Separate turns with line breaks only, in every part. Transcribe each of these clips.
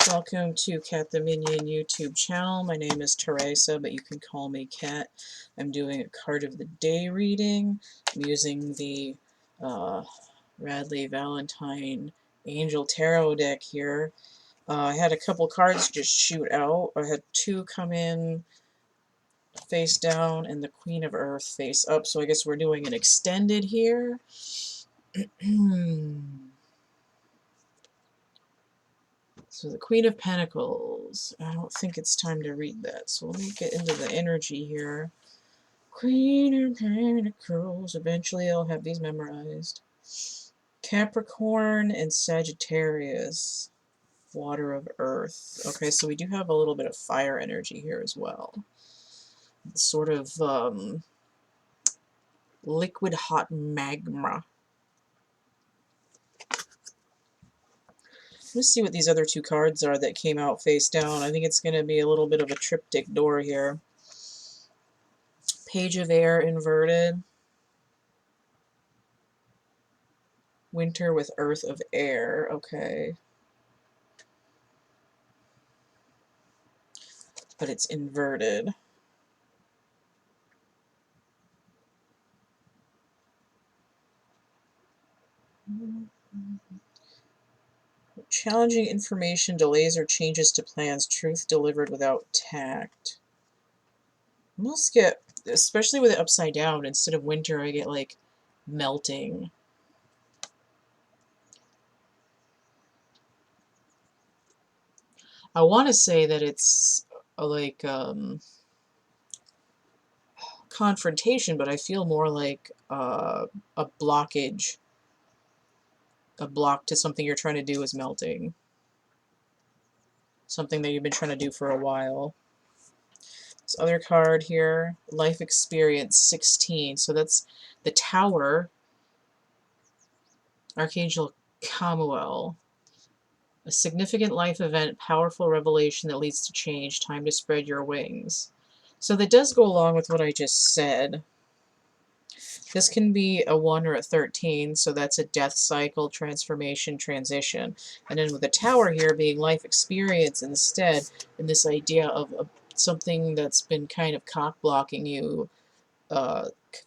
Welcome to CATtheMinion YouTube channel. My name is Teresa, but you can call me Cat. I'm doing a card of the day reading. I'm using the Radleigh Valentine Angel tarot deck here. I had a couple cards just shoot out. I had two come in face down and the Queen of Earth face up, so I guess we're doing an extended here. So the Queen of Pentacles. I don't think it's time to read that, so let me get into the energy here. Queen of Pentacles. Eventually I'll have these memorized. Capricorn and Sagittarius. Water of Earth. Okay, so we do have a little bit of fire energy here as well. It's sort of liquid hot magma. Let's see what these other two cards are that came out face down. I think it's going to be a little bit of a triptych door here. Page of Air inverted. Winter with Earth of Air. Okay. But it's inverted. Challenging information, delays or changes to plans, truth delivered without tact. I almost get, especially with it upside down, instead of winter, I get like melting. I want to say that it's like confrontation, but I feel more like a blockage. A block to something you're trying to do is melting. Something that you've been trying to do for a while. This other card here, life experience 16. So that's the Tower, Archangel Chamuel. A significant life event, powerful revelation that leads to change, time to spread your wings. So that does go along with what I just said. This can be a 1 or a 13, so that's a death cycle, transformation, transition. And then with the Tower here being life experience instead, and this idea of something that's been kind of cock-blocking you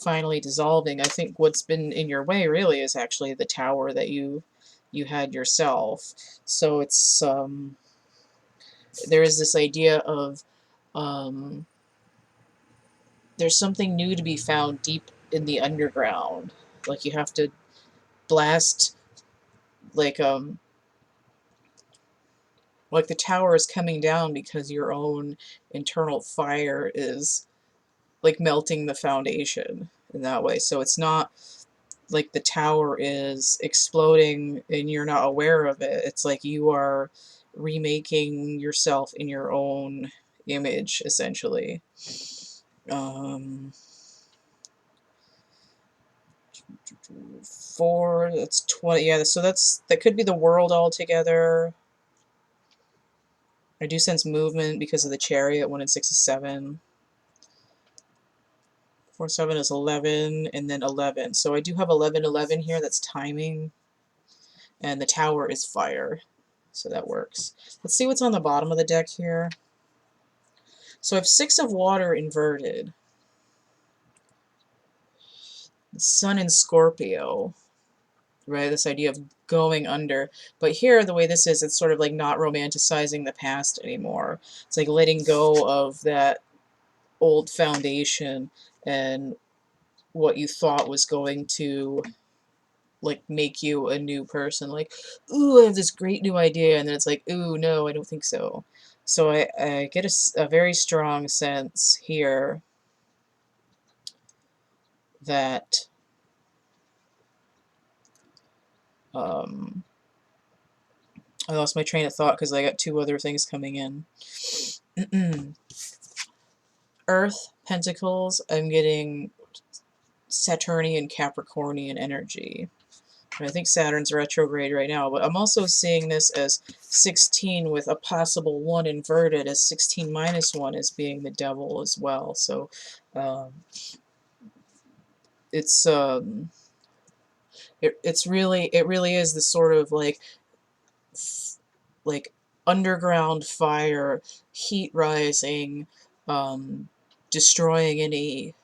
finally dissolving. I think what's been in your way really is actually the Tower that you had yourself. So it's there is this idea of there's something new to be found deep in the underground. Like you have to blast, like the Tower is coming down because your own internal fire is like melting the foundation in that way. So it's not like the Tower is exploding and you're not aware of it. It's like you are remaking yourself in your own image, essentially. 4, that's 20, yeah, so that could be the world altogether. I do sense movement because of the Chariot. 1 and 6 is 7. 4, 7 is 11, and then 11. So I do have 11, 11 here, that's timing. And the Tower is fire, so that works. Let's see what's on the bottom of the deck here. So I have 6 of water inverted. The Sun in Scorpio, right? This idea of going under. But here, the way this is, it's sort of like not romanticizing the past anymore. It's like letting go of that old foundation and what you thought was going to like make you a new person. Like, ooh, I have this great new idea, and then it's like, ooh, no, I don't think so. So I get a very strong sense here that I lost my train of thought because I got 2 other things coming in. Earth, Pentacles, I'm getting Saturnian, Capricornian energy. And I think Saturn's retrograde right now, but I'm also seeing this as 16 with a possible 1 inverted, as 16 minus 1 as being the devil as well. So it's it really is the sort of like underground fire, heat rising, destroying any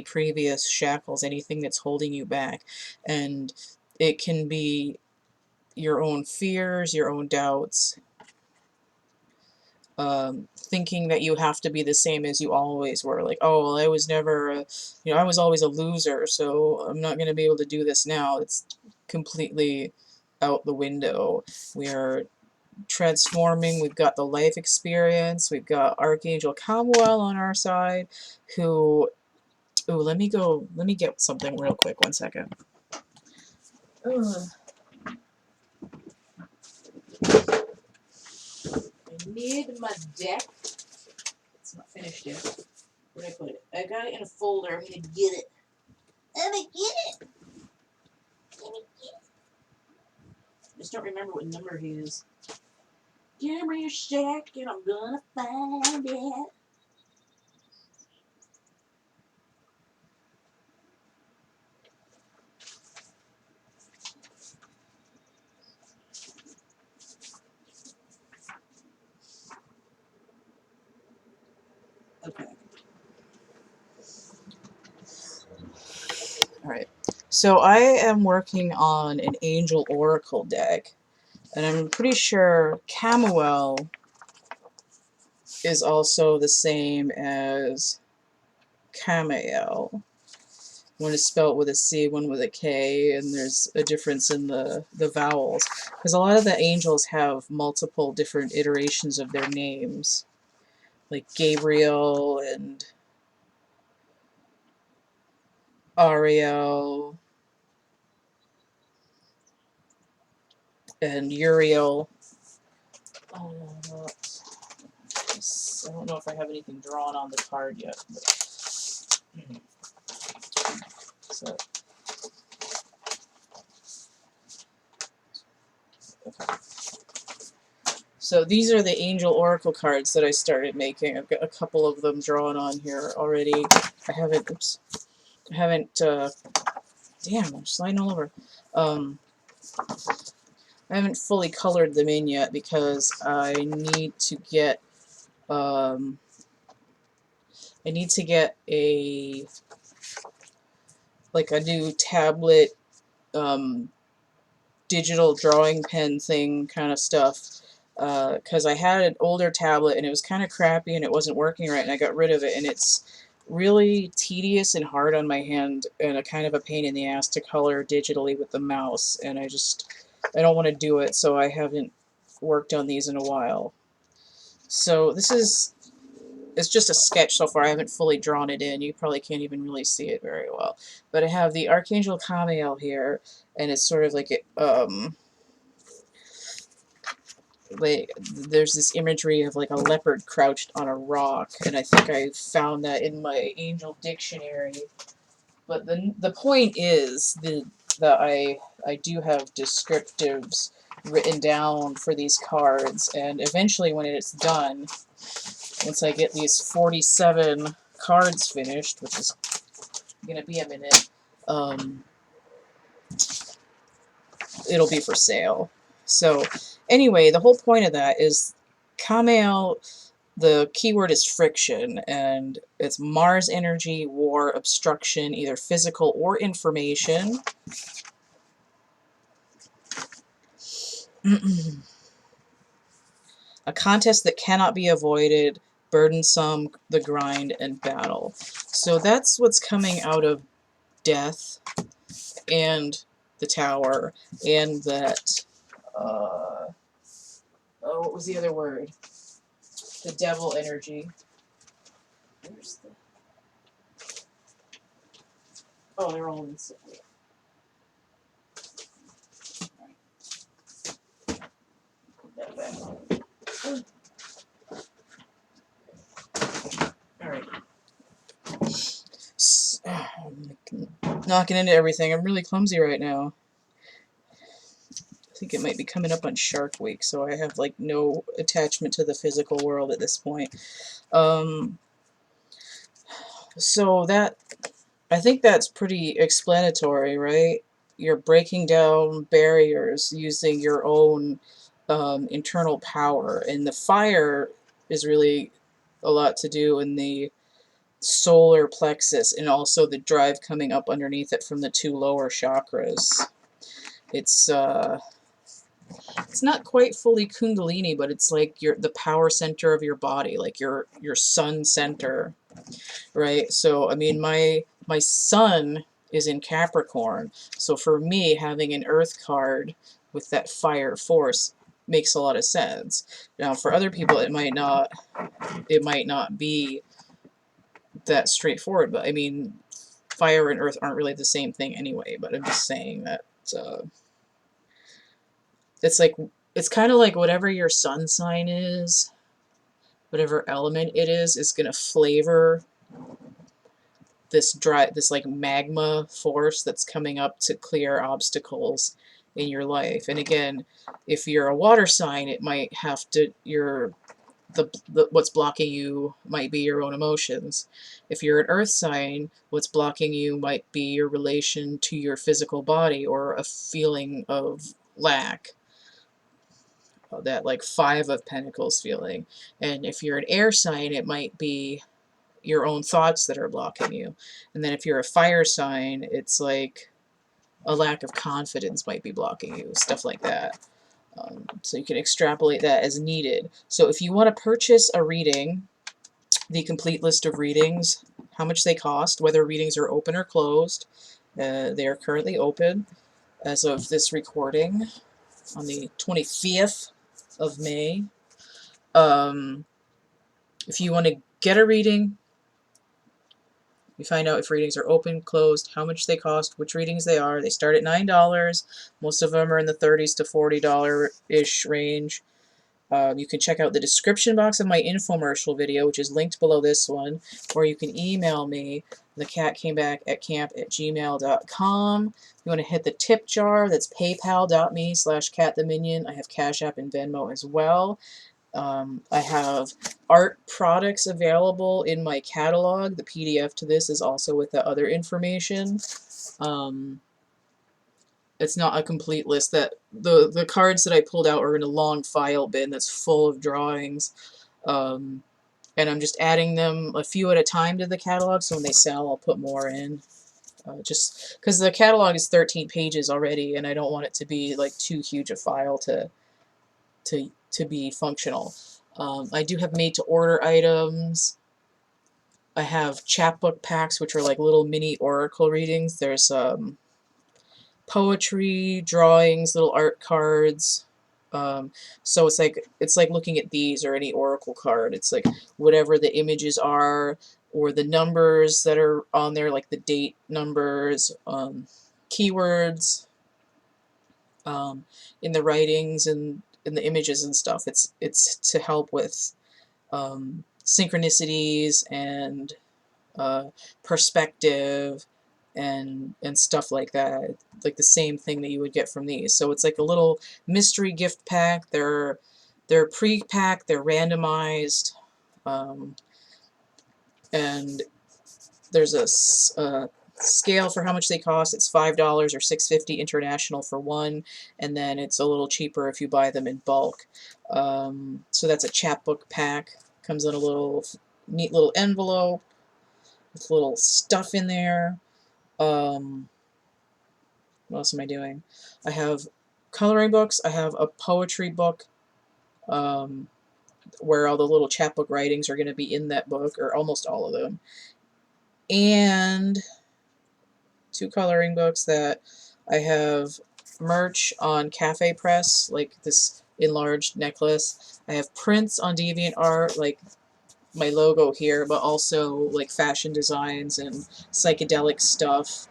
previous shackles, anything that's holding you back. And it can be your own fears, your own doubts, thinking that you have to be the same as you always were. Like, oh, well, I was never, I was always a loser, so I'm not going to be able to do this now. It's completely out the window. We are transforming. We've got the life experience. We've got Archangel Chamuel on our side, who... Oh, let me get something real quick. 1 second. Ugh. I need my deck. It's not finished yet. Where'd I put it? I got it in a folder. I'm gonna get it. I'm gonna get it. I just don't remember what number he is. Give me a second. I'm gonna find it. Okay. Alright. So I am working on an Angel Oracle deck. And I'm pretty sure Chamuel is also the same as Camael. One is spelled with a C, one with a K, and there's a difference in the vowels. Because a lot of the angels have multiple different iterations of their names. Like Gabriel and Ariel and Uriel. I don't know if I have anything drawn on the card yet. But, so, okay. So these are the Angel Oracle cards that I started making. I've got a couple of them drawn on here already. I haven't, damn, I'm sliding all over. I haven't fully colored them in yet because I need to get, a new tablet, digital drawing pen thing kind of stuff. Because I had an older tablet and it was kind of crappy and it wasn't working right, and I got rid of it, and it's really tedious and hard on my hand and a kind of a pain in the ass to color digitally with the mouse, and I don't want to do it, so I haven't worked on these in a while. So it's just a sketch so far. I haven't fully drawn it in. You probably can't even really see it very well. But I have the Archangel Chamuel here, and it's sort of like there's this imagery of like a leopard crouched on a rock, and I think I found that in my angel dictionary. But the point is that I do have descriptives written down for these cards, and eventually when it's done, once I get these 47 cards finished, which is gonna be a minute, it'll be for sale. So anyway, the whole point of that is Camael, the keyword is friction, and it's Mars energy, war, obstruction, either physical or information. A contest that cannot be avoided, burdensome, the grind, and battle. So that's what's coming out of Death and the Tower, and that, what was the other word? The devil energy. Where's the... Oh, they're all in the... Put that back. Alright. I'm knocking into everything. I'm really clumsy right now. I think it might be coming up on Shark Week, so I have like no attachment to the physical world at this point. So that, I think that's pretty explanatory, right? You're breaking down barriers using your own internal power. And the fire is really a lot to do in the solar plexus, and also the drive coming up underneath it from the 2 lower chakras. It's not quite fully Kundalini, but it's like the power center of your body, like your sun center, right? So I mean, my sun is in Capricorn, so for me, having an Earth card with that fire force makes a lot of sense. Now, for other people, it might not be that straightforward, but I mean, fire and earth aren't really the same thing anyway, but I'm just saying that it's kind of like whatever your sun sign is, whatever element it is going to flavor this like magma force that's coming up to clear obstacles in your life. And again, if you're a water sign, it might have to, what's blocking you might be your own emotions. If you're an earth sign, what's blocking you might be your relation to your physical body or a feeling of lack, that like 5 of Pentacles feeling. And if you're an air sign, it might be your own thoughts that are blocking you. And then if you're a fire sign, it's like a lack of confidence might be blocking you, stuff like that. So you can extrapolate that as needed. So if you want to purchase a reading, the complete list of readings, how much they cost, whether readings are open or closed, they are currently open as of this recording on the 25th of May. If you want to get a reading, you find out if readings are open, closed, how much they cost, which readings they are. They start at $9. Most of them are in the $30s to $40-ish range. You can check out the description box of my infomercial video, which is linked below this one, or you can email me, thecatcamebackatcamp@gmail.com. You want to hit the tip jar, that's paypal.me/CATtheMinion. I have Cash App and Venmo as well. I have art products available in my catalog. The PDF to this is also with the other information. It's not a complete list. That the cards that I pulled out are in a long file bin that's full of drawings. And I'm just adding them a few at a time to the catalog, so when they sell, I'll put more in. Just because the catalog is 13 pages already, and I don't want it to be like too huge a file to be functional. I do have made-to-order items. I have chapbook packs, which are like little mini oracle readings. There's poetry, drawings, little art cards. So it's like looking at these or any oracle card. It's like whatever the images are, or the numbers that are on there, like the date numbers, keywords, in the writings and in the images and stuff. It's to help with synchronicities and perspective and stuff like that, like the same thing that you would get from these. So it's like a little mystery gift pack. They're pre-packed, they're randomized, and there's a scale for how much they cost. It's $5 or $6.50 international for one, and then it's a little cheaper if you buy them in bulk. So that's a chapbook pack. Comes in a little neat little envelope with little stuff in there. What else am I doing? I have coloring books. I have a poetry book, where all the little chapbook writings are going to be in that book, or almost all of them. And 2 coloring books that I have merch on Cafe Press, like this enlarged necklace. I have prints on DeviantArt, like my logo here, but also like fashion designs and psychedelic stuff.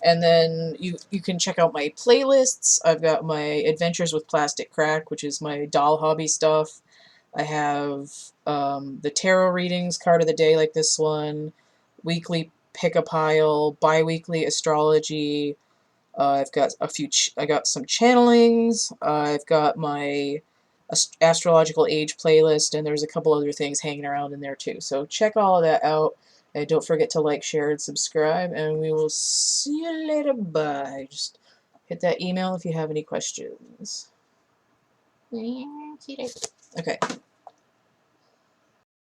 And then you can check out my playlists. I've got my Adventures with Plastic Crack, which is my doll hobby stuff. I have the tarot readings, card of the day like this one, weekly pick-a-pile, bi-weekly astrology. I've got I got some channelings. I've got my astrological age playlist, and there's a couple other things hanging around in there too. So check all of that out. Don't forget to like, share, and subscribe, and we will see you later. Bye. Just hit that email if you have any questions. See you later. Okay.